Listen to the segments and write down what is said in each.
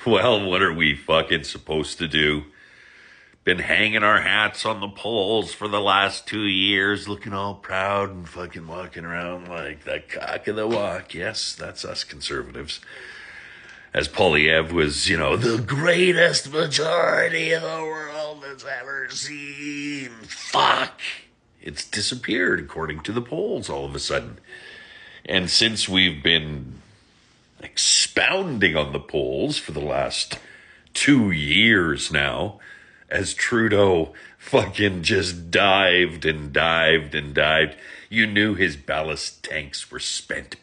Well, what are we fucking supposed to do? Been hanging our hats on the polls for the last 2 years, looking all proud and fucking walking around like the cock of the walk. Yes, that's us conservatives. As Polyev was, the greatest majority the world has ever seen. Fuck. It's disappeared according to the polls all of a sudden. And since we've been expounding on the polls for the last 2 years now, as Trudeau fucking just dived and dived and dived, you knew his ballast tanks were spent.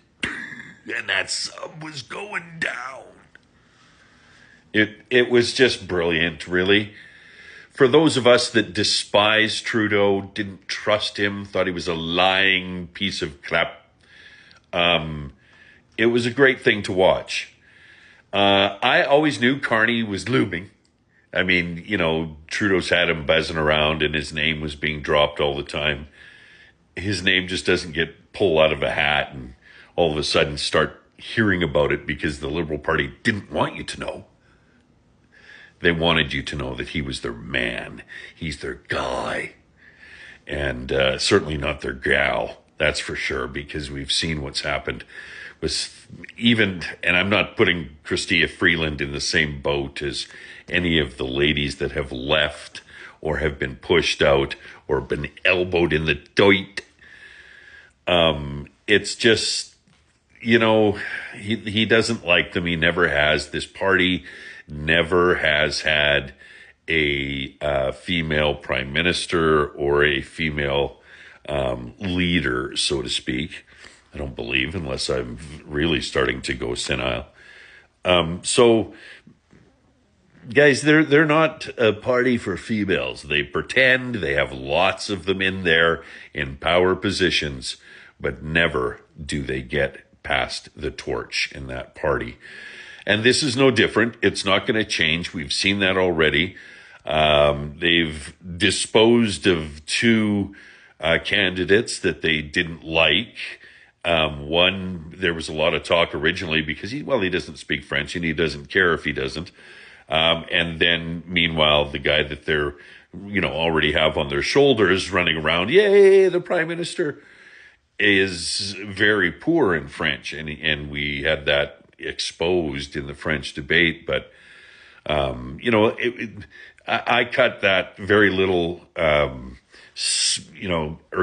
And that sub was going down. It was just brilliant, really. For those of us that despised Trudeau, didn't trust him, thought he was a lying piece of crap, it was a great thing to watch. I always knew Carney was looming. I mean, Trudeau's had him buzzing around and his name was being dropped all the time. His name just doesn't get pulled out of a hat and all of a sudden start hearing about it because the Liberal Party didn't want you to know. They wanted you to know that he was their man. He's their guy. And certainly not their gal. That's for sure, because we've seen what's happened with even, and I'm not putting Chrystia Freeland in the same boat as any of the ladies that have left or have been pushed out or been elbowed in the doit. It's just, he doesn't like them. He never has. This party never has had a female prime minister or a female leader, so to speak. I don't believe, unless I'm really starting to go senile. So, guys, they're not a party for females. They pretend they have lots of them in there in power positions, but never do they get past the torch in that party. And this is no different. It's not going to change. We've seen that already. They've disposed of two candidates that they didn't like. One, there was a lot of talk originally because he doesn't speak French and he doesn't care if he doesn't. And then meanwhile, the guy that they're, already have on their shoulders running around, yay, the prime minister, is very poor in French. And we had that exposed in the French debate. But, I cut that very little, or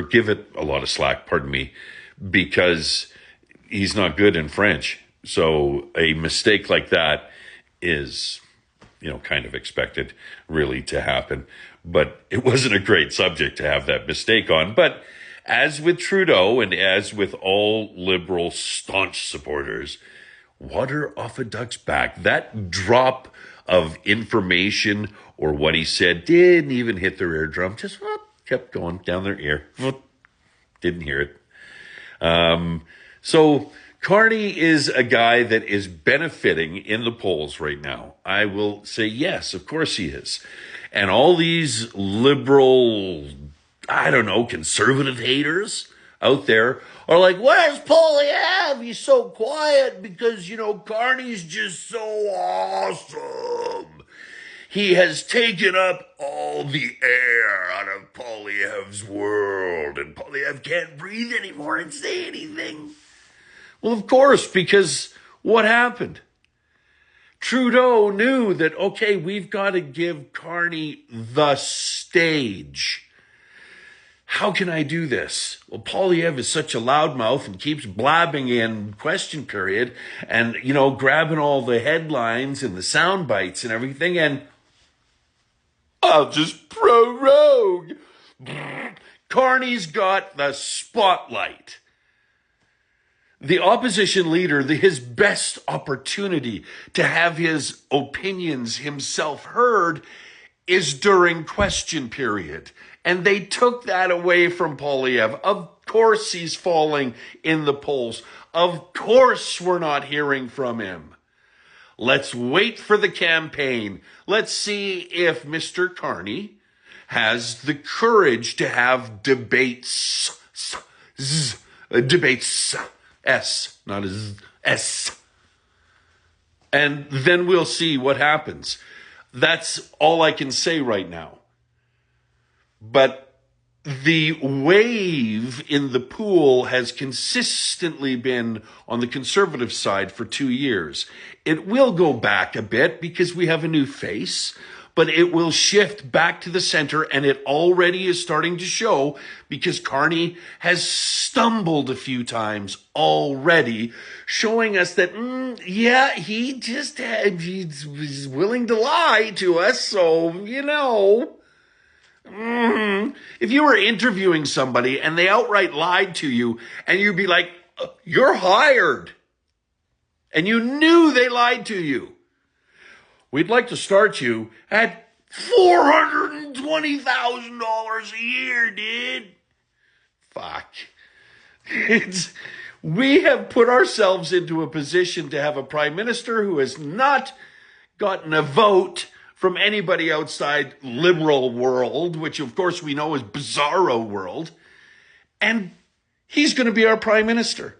give it a lot of slack, pardon me, because he's not good in French. So a mistake like that is, kind of expected really to happen. But it wasn't a great subject to have that mistake on. But as with Trudeau and as with all Liberal staunch supporters, water off a duck's back. That drop of information or what he said didn't even hit their eardrum. Just kept going down their ear. Didn't hear it. So Carney is a guy that is benefiting in the polls right now. I will say yes, of course he is. And all these liberal, conservative haters out there are like, where's Poilievre? He's so quiet because, Carney's just so awesome. He has taken up all the air out of Poilievre's world, and Poilievre can't breathe anymore and say anything. Well, of course, because what happened? Trudeau knew that, okay, we've got to give Carney the stage. How can I do this? Well, Poilievre is such a loudmouth and keeps blabbing in question period and, grabbing all the headlines and the sound bites and everything, and I'll just prorogue. Carney's got the spotlight. The opposition leader, his best opportunity to have his opinions himself heard is during question period. And they took that away from Poilievre. Of course he's falling in the polls. Of course we're not hearing from him. Let's wait for the campaign. Let's see if Mr. Carney has the courage to have debates. Debates. S, not a Z, S. And then we'll see what happens. That's all I can say right now. But the wave in the pool has consistently been on the conservative side for 2 years. It will go back a bit because we have a new face, but it will shift back to the center, and it already is starting to show because Carney has stumbled a few times already, showing us that, he's willing to lie to us, so, if you were interviewing somebody and they outright lied to you and you'd be like, you're hired, and you knew they lied to you, we'd like to start you at $420,000 a year, dude. Fuck. We have put ourselves into a position to have a prime minister who has not gotten a vote from anybody outside liberal world, which of course we know is bizarro world, and he's going to be our prime minister.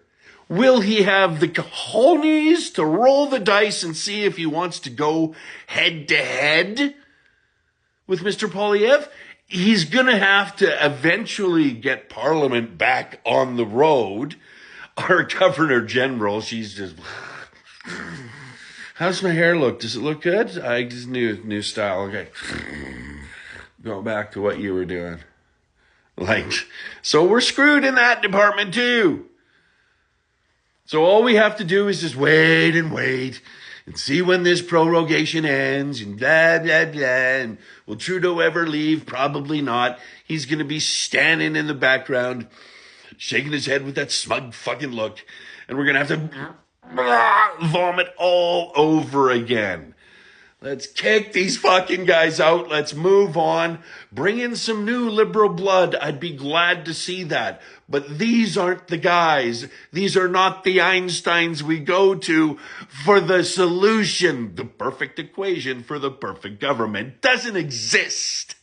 Will he have the cojones to roll the dice and see if he wants to go head to head with Mr. Poilievre? He's going to have to eventually get Parliament back on the road. Our Governor General, she's just... How's my hair look? Does it look good? I just new style. Okay. Go back to what you were doing. So we're screwed in that department too. So all we have to do is just wait and see when this prorogation ends and blah, blah, blah. And will Trudeau ever leave? Probably not. He's going to be standing in the background, shaking his head with that smug fucking look. And we're going to have to vomit all over again. Let's kick these fucking guys out. Let's move on. Bring in some new liberal blood. I'd be glad to see that. But these aren't the guys. These are not the Einsteins we go to for the solution. The perfect equation for the perfect government doesn't exist.